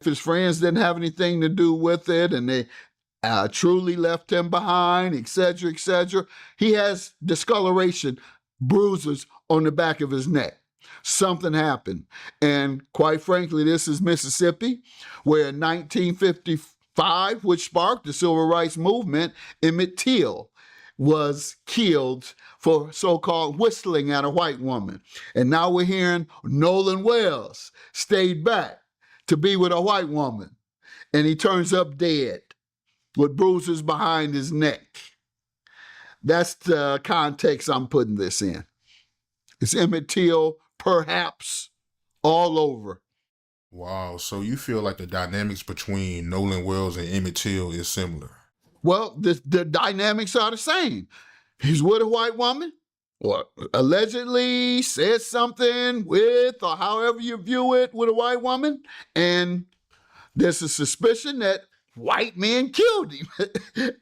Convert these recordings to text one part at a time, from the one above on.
If his friends didn't have anything to do with it and they truly left him behind, etc., etc., he has discoloration, bruises on the back of his neck. Something happened. And quite frankly, this is Mississippi, where in 1955, which sparked the civil rights movement, Emmett Till was killed for so-called whistling at a white woman. And now we're hearing Nolan Wells stayed back to be with a white woman, and he turns up dead with bruises behind his neck. That's the context I'm putting this in. It's Emmett Till, perhaps, all over. Wow, so you feel like the dynamics between Nolan Wells and Emmett Till is similar? Well, the dynamics are the same. He's with a white woman, or allegedly said something with, or however you view it, with a white woman, and there's a suspicion that white men killed him.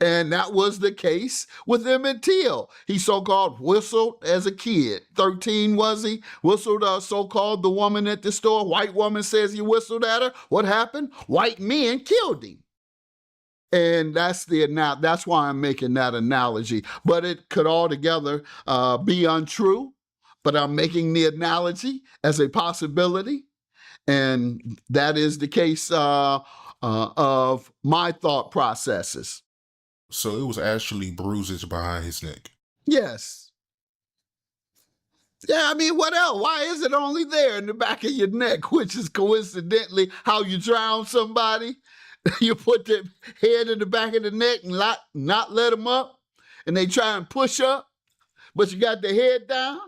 And that was the case with Emmett Till. He so-called whistled as a kid. 13 was he? Whistled so-called the woman at the store. White woman says he whistled at her. What happened? White men killed him. And that's why I'm making that analogy. But it could altogether be untrue. But I'm making the analogy as a possibility. And that is the case of my thought processes. So it was actually bruises behind his neck? Yes. Yeah, I mean, what else? Why is it only there in the back of your neck, which is coincidentally how you drown somebody? You put the head in the back of the neck and not let them up, and they try and push up, but you got the head down,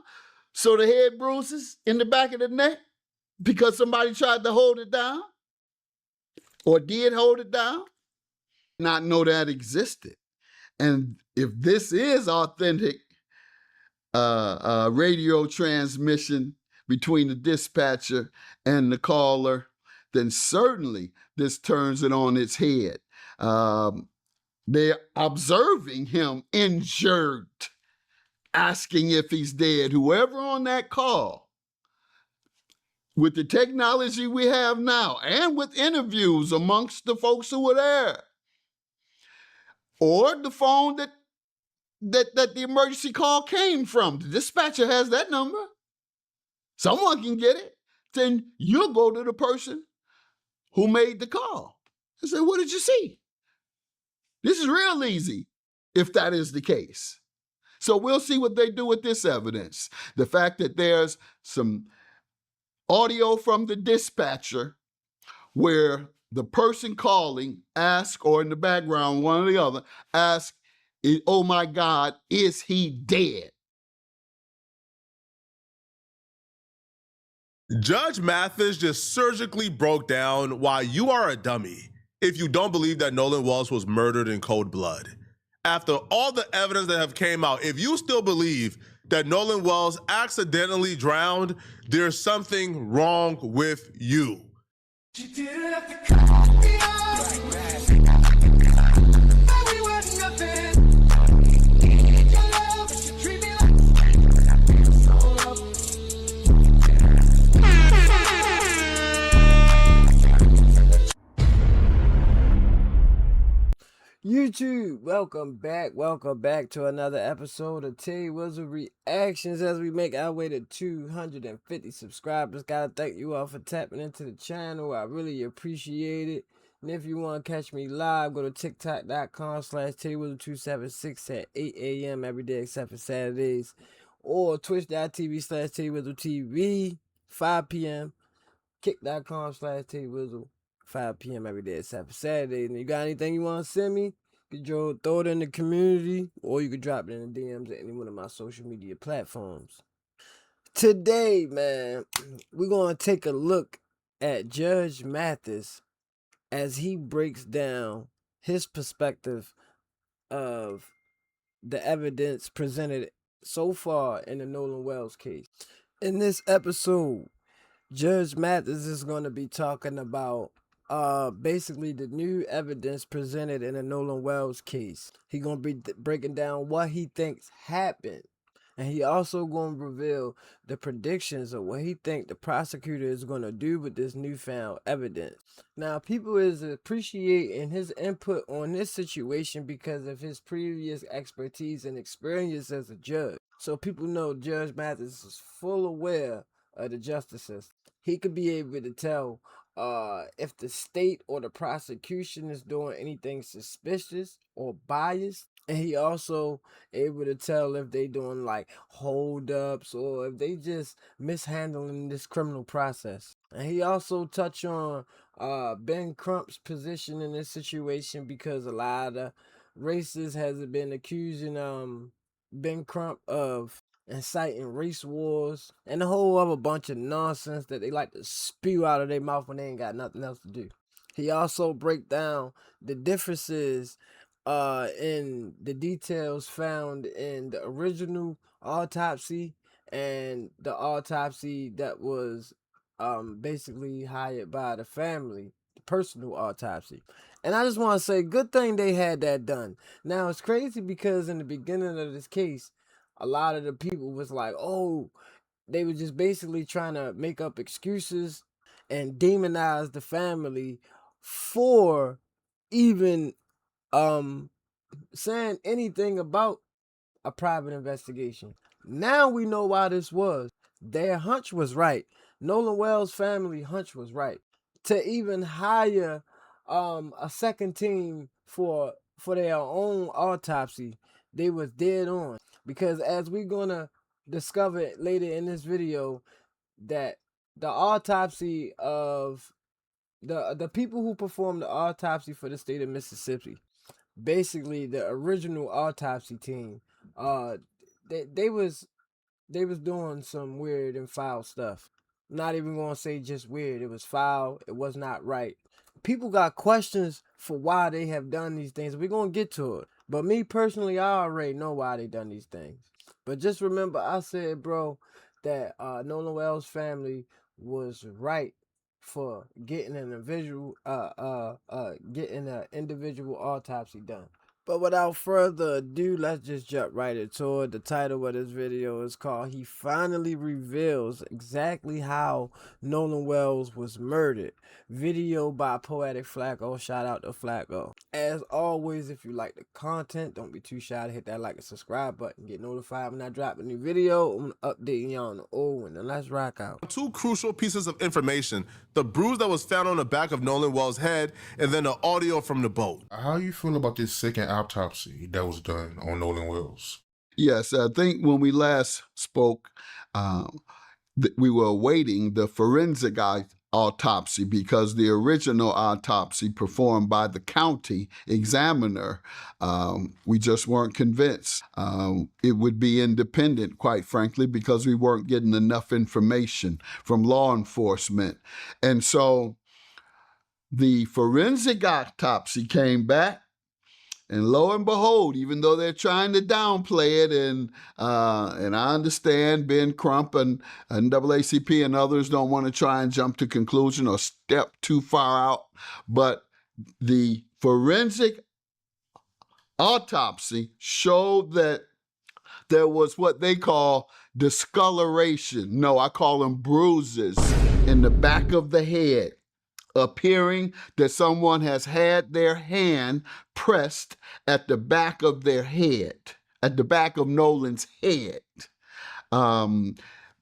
so the head bruises in the back of the neck because somebody tried to hold it down or did hold it down. Not know that existed. And if this is authentic radio transmission between the dispatcher and the caller, then certainly this turns it on its head. They're observing him injured, asking if he's dead. Whoever on that call, with the technology we have now and with interviews amongst the folks who were there, or the phone that the emergency call came from, the dispatcher has that number. Someone can get it. Then you'll go to the person who made the call and say, what did you see? This is real easy if that is the case. So we'll see what they do with this evidence. The fact that there's some audio from the dispatcher where the person calling asks, or in the background, one or the other, asks, oh my God, is he dead? Judge Mathis just surgically broke down why you are a dummy if you don't believe that Nolan Wells was murdered in cold blood. After all the evidence that have came out, if you still believe that Nolan Wells accidentally drowned, there's something wrong with you. She didn't have to cut me off. We were nothing. Your love, she treat me like so up. YouTube, welcome back to another episode of T Wizzle Reactions as we make our way to 250 subscribers. Gotta thank you all for tapping into the channel. I really appreciate it. And if you want to catch me live, go to tiktok.com/TWizzle276 at 8 a.m. every day except for Saturdays, or twitch.tv/TWizzleTV 5 p.m. kick.com/TWizzle 5 p.m. every day except for Saturday. And you got anything you want to send me, you can throw it in the community, or you can drop it in the DMs at any one of my social media platforms. Today, man, we're going to take a look at Judge Mathis as he breaks down his perspective of the evidence presented so far in the Nolan Wells case. In this episode, Judge Mathis is going to be talking about basically the new evidence presented in the Nolan Wells case. He's going to be breaking down what he thinks happened And he also going to reveal the predictions of what he think the prosecutor is going to do with this newfound evidence. Now, people is appreciating his input on this situation because of his previous expertise and experience as a judge. So people know Judge Mathis is full aware of the justice system. He could be able to tell if the state or the prosecution is doing anything suspicious or biased. And he also able to tell if they doing like holdups or if they just mishandling this criminal process. And he also touched on Ben Crump's position in this situation because a lot of racists has been accusing Ben Crump of inciting race wars and a whole other bunch of nonsense that they like to spew out of their mouth when they ain't got nothing else to do. He also break down the differences in the details found in the original autopsy and the autopsy that was basically hired by the family, the personal autopsy. And I just want to say, good thing they had that done. Now, it's crazy because in the beginning of this case, a lot of the people was like, oh, they were just basically trying to make up excuses and demonize the family for even saying anything about a private investigation. Now we know why this was. Their hunch was right. Nolan Wells' family hunch was right. To even hire a second team for their own autopsy, they was dead on. Because as we're gonna discover later in this video, that the autopsy of the people who performed the autopsy for the state of Mississippi, basically the original autopsy team, they was doing some weird and foul stuff. I'm not even gonna say just weird. It was foul. It was not right. People got questions for why they have done these things. We're gonna get to it. But me personally, I already know why they done these things. But just remember, I said, bro, that Nolan Wells' family was right for getting an individual autopsy done. But without further ado, let's just jump right into it. The title of this video is called "He Finally Reveals Exactly How Nolan Wells Was Murdered." Video by Poetic Flacco. Shout out to Flacco. As always, if you like the content, don't be too shy to hit that like and subscribe button. Get notified when I drop a new video. I'm updating y'all on the old one. Now let's rock out. Two crucial pieces of information: the bruise that was found on the back of Nolan Wells' head, and then the audio from the boat. How you feel about this second autopsy that was done on Nolan Wells? Yes, I think when we last spoke, we were awaiting the forensic autopsy because the original autopsy performed by the county examiner, we just weren't convinced it would be independent, quite frankly, because we weren't getting enough information from law enforcement. And so the forensic autopsy came back. And lo and behold, even though they're trying to downplay it, and I understand Ben Crump and NAACP and others don't want to try and jump to conclusion or step too far out, but the forensic autopsy showed that there was what they call discoloration. No, I call them bruises in the back of the head, appearing that someone has had their hand pressed at the back of their head, at the back of Nolan's head.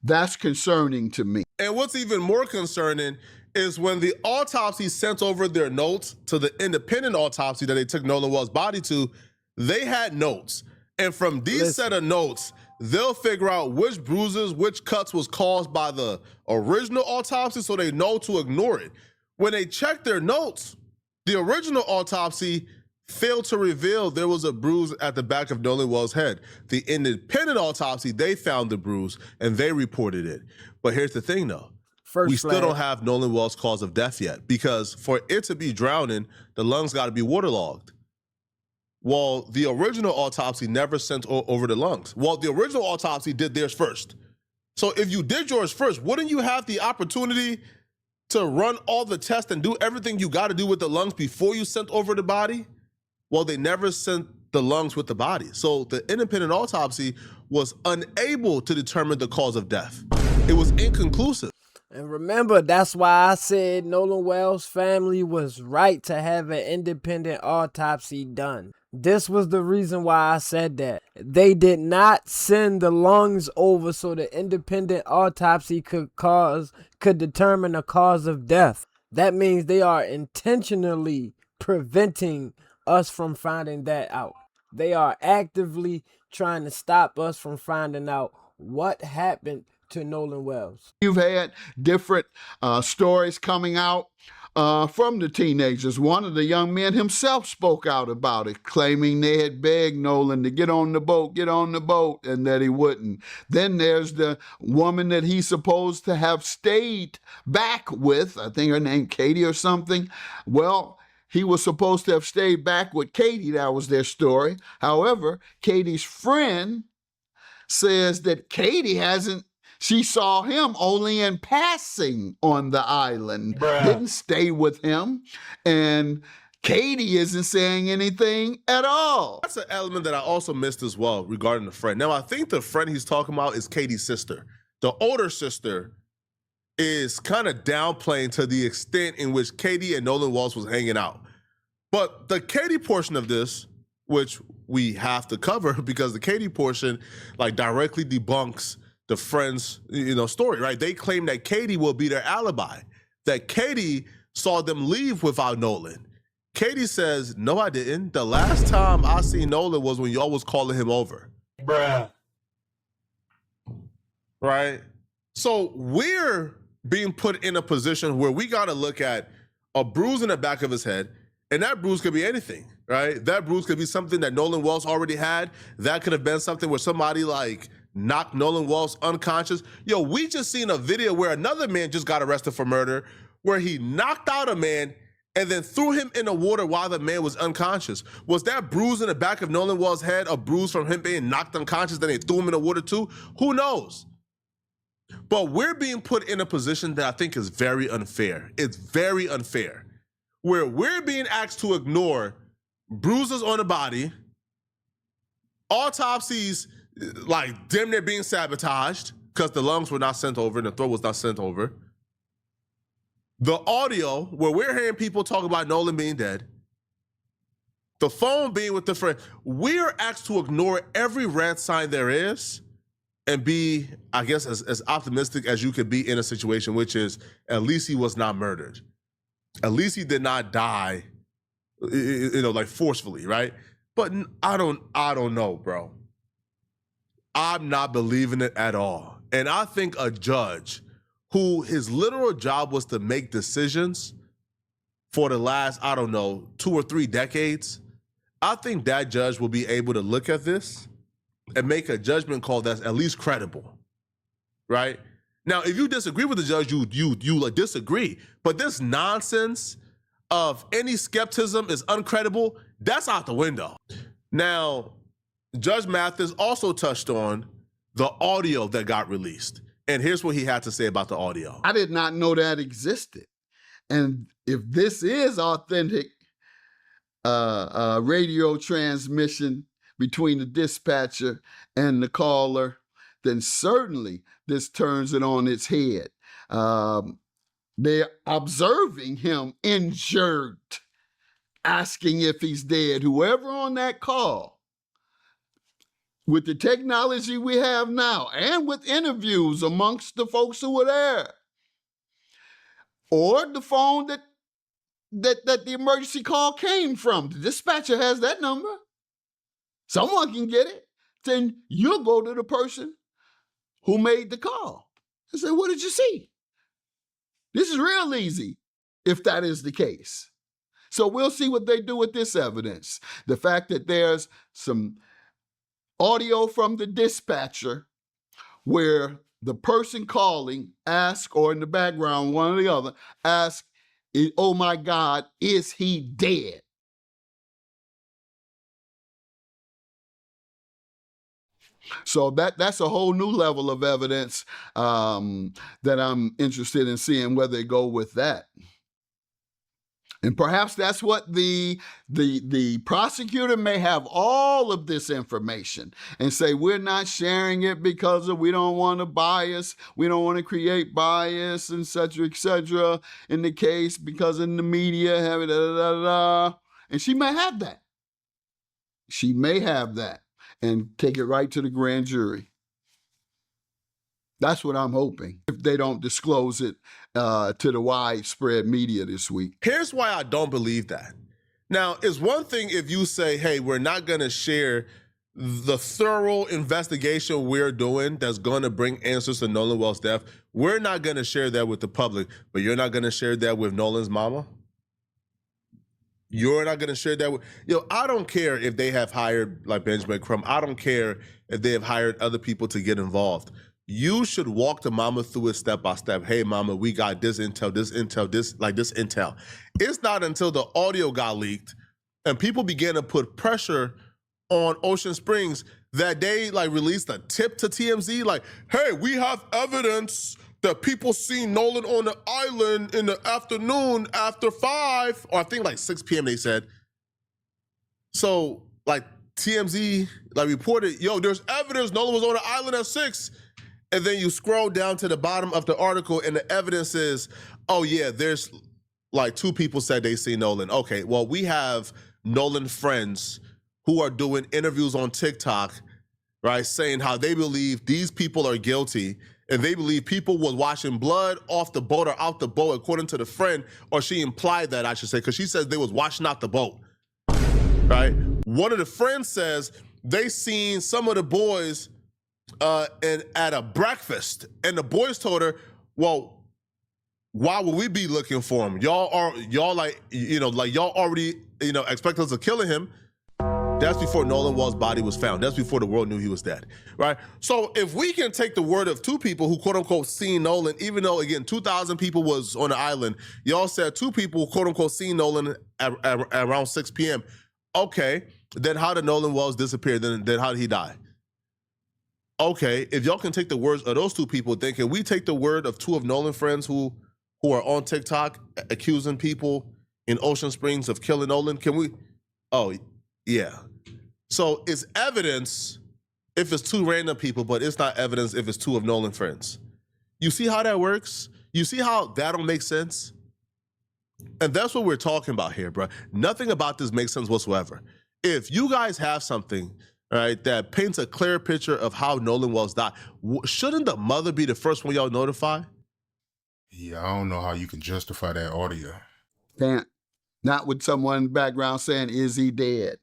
That's concerning to me. And what's even more concerning is when the autopsy sent over their notes to the independent autopsy that they took Nolan Wells' body to, they had notes. And from these set of notes, they'll figure out which bruises, which cuts was caused by the original autopsy, so they know to ignore it. When they checked their notes, the original autopsy failed to reveal there was a bruise at the back of Nolan Wells' head. The independent autopsy, they found the bruise and they reported it. But here's the thing though. We still don't have Nolan Wells' cause of death yet, because for it to be drowning, the lungs got to be waterlogged. Well, the original autopsy never sent over the lungs. Well, the original autopsy did theirs first. So if you did yours first, wouldn't you have the opportunity to run all the tests and do everything you got to do with the lungs before you sent over the body? Well, they never sent the lungs with the body. So the independent autopsy was unable to determine the cause of death. It was inconclusive. And remember, that's why I said Nolan Wells' family was right to have an independent autopsy done. This was the reason why I said that. They did not send the lungs over so the independent autopsy could determine the cause of death. That means they are intentionally preventing us from finding that out. They are actively trying to stop us from finding out what happened to Nolan Wells. You've had different stories coming out from the teenagers. One of the young men himself spoke out about it, claiming they had begged Nolan to get on the boat, and that he wouldn't. Then there's the woman that he's supposed to have stayed back with. I think her name Katie or something. Well, he was supposed to have stayed back with Katie. That was their story. However, Katie's friend says that she saw him only in passing on the island, didn't stay with him, and Katie isn't saying anything at all. That's an element that I also missed as well regarding the friend. Now, I think the friend he's talking about is Katie's sister. The older sister is kind of downplaying to the extent in which Katie and Nolan Wells was hanging out. But the Katie portion of this, which we have to cover because the Katie portion like directly debunks the friend's story, right? They claim that Katie will be their alibi, that Katie saw them leave without Nolan. Katie says, no, I didn't. The last time I seen Nolan was when y'all was calling him over. Bruh. Right? So we're being put in a position where we got to look at a bruise in the back of his head, and that bruise could be anything, right? That bruise could be something that Nolan Wells already had. That could have been something where somebody like knocked Nolan Wells unconscious. Yo, we just seen a video where another man just got arrested for murder, where he knocked out a man and then threw him in the water while the man was unconscious. Was that bruise in the back of Nolan Wells' head a bruise from him being knocked unconscious, then they threw him in the water too? Who knows? But we're being put in a position that I think is very unfair. It's very unfair, where we're being asked to ignore bruises on the body, autopsies like damn near being sabotaged because the lungs were not sent over and the throat was not sent over. The audio where we're hearing people talk about Nolan being dead, the phone being with the friend. We're asked to ignore every red sign there is and be, I guess, as optimistic as you could be in a situation, which is at least he was not murdered. At least he did not die, like forcefully, right? But I don't know, bro. I'm not believing it at all. And I think a judge who his literal job was to make decisions for the last, 2 or 3 decades, I think that judge will be able to look at this and make a judgment call that's at least credible, right? Now, if you disagree with the judge, you disagree. But this nonsense of any skepticism is uncredible, that's out the window. Now, Judge Mathis also touched on the audio that got released. And here's what he had to say about the audio. I did not know that existed. And if this is authentic radio transmission between the dispatcher and the caller, then certainly this turns it on its head. They're observing him injured, asking if he's dead. Whoever on that call, with the technology we have now and with interviews amongst the folks who were there, or the phone that the emergency call came from, the dispatcher has that number. Someone can get it. Then you'll go to the person who made the call and say, what did you see? This is real easy if that is the case. So we'll see what they do with this evidence. The fact that there's some audio from the dispatcher where the person calling asks, or in the background, one or the other, asks, oh my God, is he dead? So that's a whole new level of evidence that I'm interested in seeing where they go with that. And perhaps that's what the prosecutor may have all of this information and say, we're not sharing it because we don't want to bias. We don't want to create bias, et cetera, in the case because in the media, have it, da, da, da, da. And she may have that. She may have that and take it right to the grand jury. That's what I'm hoping, if they don't disclose it to the widespread media this week. Here's why I don't believe that. Now, it's one thing if you say, hey, we're not going to share the thorough investigation we're doing that's going to bring answers to Nolan Wells' death. We're not going to share that with the public, but you're not going to share that with Nolan's mama? You're not going to share that with... I don't care if they have hired like Benjamin Crumb. I don't care if they have hired other people to get involved. You should walk the mama through it step by step. Hey, mama, we got this intel, this intel. It's not until the audio got leaked and people began to put pressure on Ocean Springs that they released a tip to TMZ like, hey, we have evidence that people seen Nolan on the island in the afternoon after 5, or I think 6 p.m. they said. So TMZ reported, there's evidence Nolan was on the island at 6. And then you scroll down to the bottom of the article and the evidence is, oh yeah, there's 2 people said they see Nolan. Okay, well, we have Nolan friends who are doing interviews on TikTok, right, saying how they believe these people are guilty and they believe people was washing blood off the boat or out the boat, according to the friend, or she implied that, I should say, because she says they was washing out the boat, right? One of the friends says they seen some of the boys and at a breakfast, and the boys told her, well, why would we be looking for him? Y'all already expect us to kill him. That's before Nolan Wells' body was found. That's before the world knew he was dead, right? So if we can take the word of 2 people who quote unquote seen Nolan, even though again 2,000 people was on the island, y'all said 2 people quote unquote seen Nolan at around 6 p.m. Okay, then how did Nolan Wells disappear? Then how did he die? Okay, if y'all can take the words of those 2 people, then can we take the word of 2 of Nolan friends who are on TikTok accusing people in Ocean Springs of killing Nolan? Can we? Oh, yeah. So it's evidence if it's 2 random people, but it's not evidence if it's 2 of Nolan friends. You see how that works? You see how that don't make sense? And that's what we're talking about here, bro. Nothing about this makes sense whatsoever. If you guys have something, right, that paints a clear picture of how Nolan Wells died, shouldn't the mother be the first one y'all notify? Yeah, I don't know how you can justify that audio. Can't. Not with someone in the background saying, is he dead?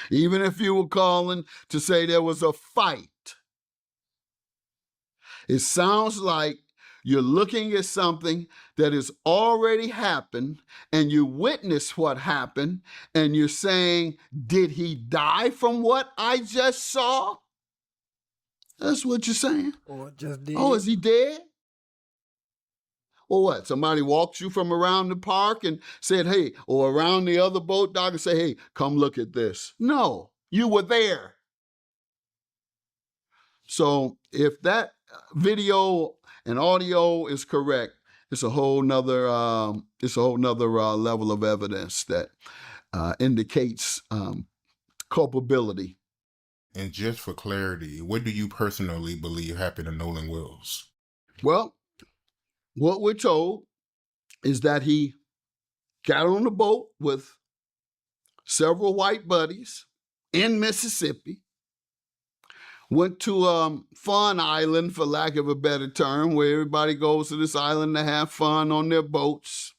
Even if you were calling to say there was a fight, it sounds like you're looking at something that has already happened and you witnessed what happened and you're saying, did he die from what I just saw? That's what you're saying? Or just did. Oh, is he dead? Or what? Somebody walked you from around the park and said, hey, or around the other boat dock and say, hey, come look at this. No, you were there. So if that video and audio is correct, it's a whole nother level of evidence that indicates culpability. And just for clarity, what do you personally believe happened to Nolan Wells? Well, what we're told is that he got on the boat with several white buddies in Mississippi, went to Fun Island, for lack of a better term, where everybody goes to this island to have fun on their boats.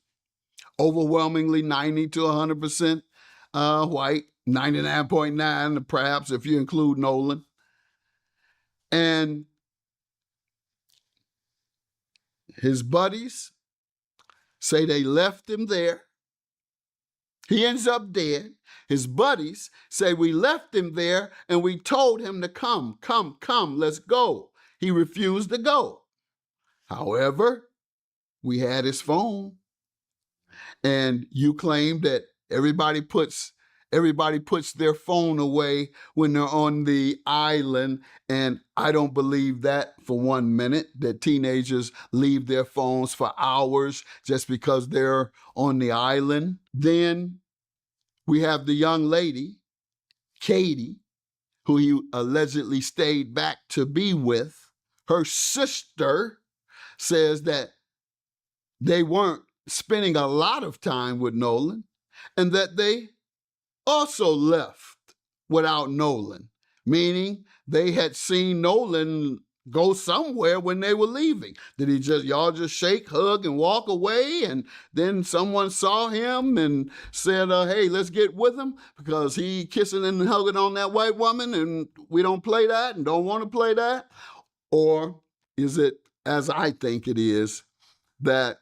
Overwhelmingly 90 to 100% white, 99.9 perhaps if you include Nolan. And his buddies say they left him there. He ends up dead. His buddies say we left him there and we told him to come, let's go. He refused to go. However, we had his phone, and you claim that everybody puts everybody puts their phone away when they're on the island. And I don't believe that for 1 minute, that teenagers leave their phones for hours just because they're on the island. Then we have the young lady, Katie, who he allegedly stayed back to be with. Her sister says that they weren't spending a lot of time with Nolan and that they also left without Nolan, meaning they had seen Nolan go somewhere when they were leaving. Did y'all just shake, hug, and walk away? And then someone saw him and said, hey, let's get with him because he kissing and hugging on that white woman and we don't play that and don't want to play that? Or is it, as I think it is, that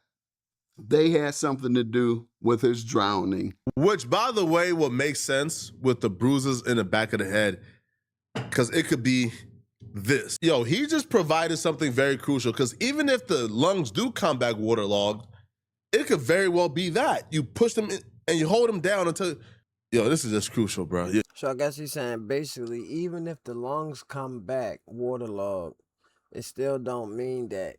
they had something to do with his drowning? Which, by the way, will make sense with the bruises in the back of the head, because it could be this. Yo, he just provided something very crucial, because even if the lungs do come back waterlogged, it could very well be that. You push them in and you hold them down until... Yo, this is just crucial, bro. Yeah. So I guess he's saying basically, even if the lungs come back waterlogged, it still don't mean that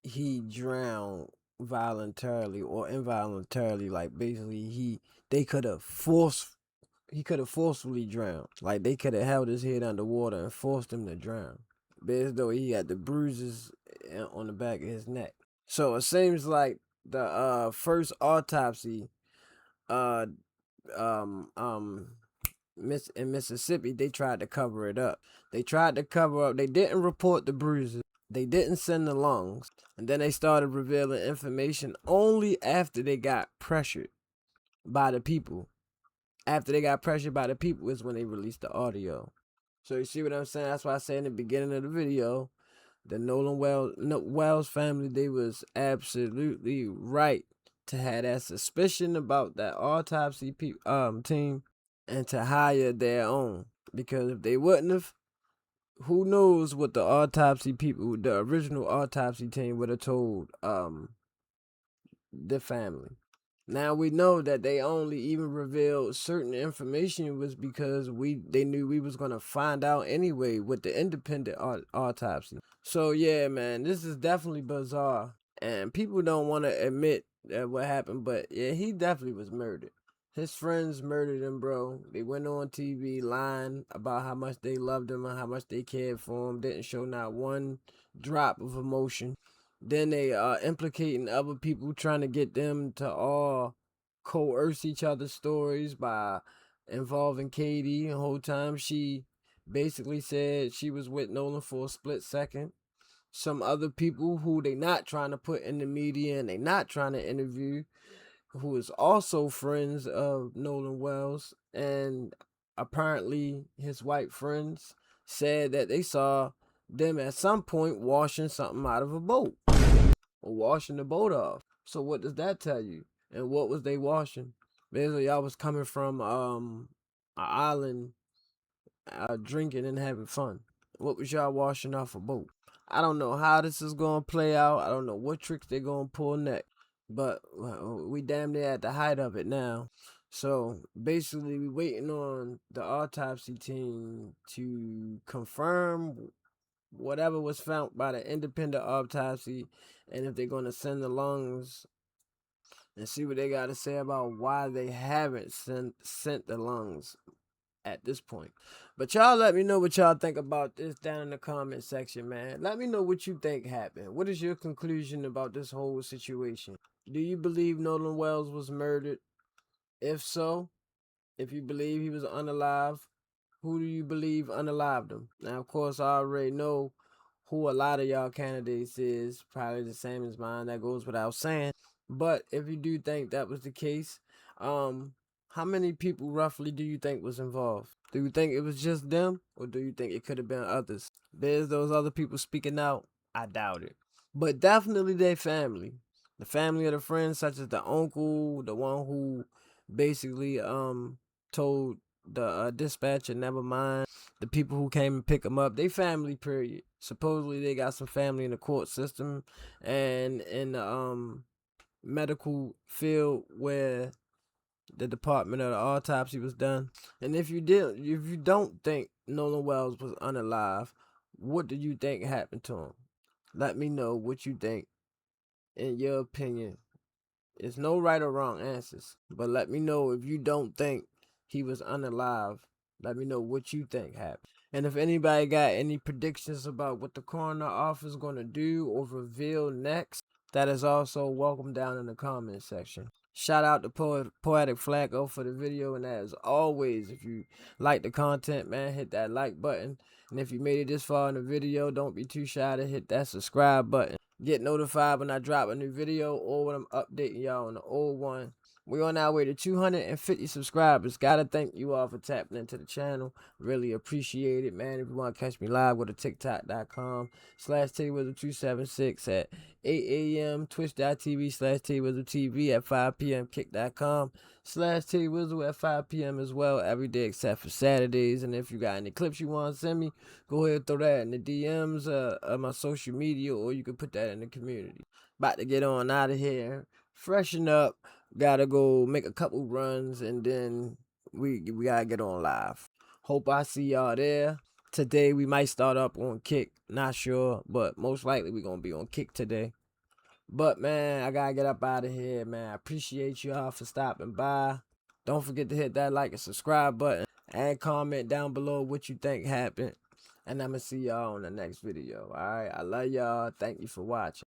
he drowned voluntarily or involuntarily. Like basically he could have forcefully drowned. Like they could have held his head underwater and forced him to drown. But as though he had the bruises on the back of his neck. So it seems like the first autopsy in Mississippi, they tried to cover it up. They didn't report the bruises. They didn't send the lungs. And then they started revealing information only after they got pressured by the people. After they got pressured by the people is when they released the audio. So you see what I'm saying? That's why I said in the beginning of the video, the Nolan Wells family, they was absolutely right to have that suspicion about that autopsy team and to hire their own. Because if they wouldn't have, who knows what the autopsy people, the original autopsy team would have told the family. Now we know that they only even revealed certain information was because they knew we was gonna find out anyway with the independent autopsy. So yeah, man, this is definitely bizarre, and people don't want to admit that what happened, but yeah, he definitely was murdered. His friends murdered him, bro. They went on TV lying about how much they loved him and how much they cared for him. Didn't show not one drop of emotion. Then they implicating other people, trying to get them to all coerce each other's stories by involving Katie. The whole time she basically said she was with Nolan for a split second. Some other people who they not trying to put in the media and they not trying to interview, who is also friends of Nolan Wells, and apparently his white friends said that they saw them at some point washing something out of a boat or washing the boat off. So what does that tell you? And what was they washing? Basically, y'all was coming from an island, drinking and having fun. What was y'all washing off a boat? I don't know how this is gonna play out. I don't know what tricks they're gonna pull next. But we damn near at the height of it now. So basically, we waiting on the autopsy team to confirm whatever was found by the independent autopsy, and if they're gonna send the lungs and see what they got to say about why they haven't sent the lungs at this point. But y'all let me know what y'all think about this down in the comment section, man. Let me know what you think happened. What is your conclusion about this whole situation? Do you believe Nolan Wells was murdered? If so, if you believe he was unalive, who do you believe unalived him? Now, of course, I already know who a lot of y'all candidates is. Probably the same as mine. That goes without saying. But if you do think that was the case, how many people roughly do you think was involved? Do you think it was just them, or do you think it could have been others? There's those other people speaking out. I doubt it. But definitely their family. The family of the friends, such as the uncle, the one who basically told the dispatcher never mind, the people who came and pick them up, they family, period. Supposedly they got some family in the court system and in the medical field where the department of the autopsy was done? And if you don't think Nolan Wells was unalive, what do you think happened to him? Let me know what you think. In your opinion, it's no right or wrong answers, but let me know if you don't think he was unalive. Let me know what you think happened. And if anybody got any predictions about what the coroner office is going to do or reveal next, that is also welcome down in the comment section. Shout out to Poetic Flacco for the video, and as always, if you like the content, man, hit that like button. And if you made it this far in the video, don't be too shy to hit that subscribe button. Get notified when I drop a new video or when I'm updating y'all on the old one. We're on our way to 250 subscribers. Gotta thank you all for tapping into the channel. Really appreciate it, man. If you want to catch me live, go to tiktok.com/TWizard276 at 8 a.m. Twitch.tv/TWizardTV at 5 p.m. Kick.com/TWizard at 5 p.m. as well, every day except for Saturdays. And if you got any clips you want to send me, go ahead and throw that in the DMs of my social media, or you can put that in the community. About to get on out of here. Freshen up. Gotta go make a couple runs, and then we gotta get on live. Hope I see y'all there. Today we might start up on Kick, not sure, but most likely we're gonna be on Kick today. But man, I gotta get up out of here, man. I appreciate y'all for stopping by. Don't forget to hit that like and subscribe button and comment down below what you think happened. And I'ma see y'all on the next video. Alright, I love y'all. Thank you for watching.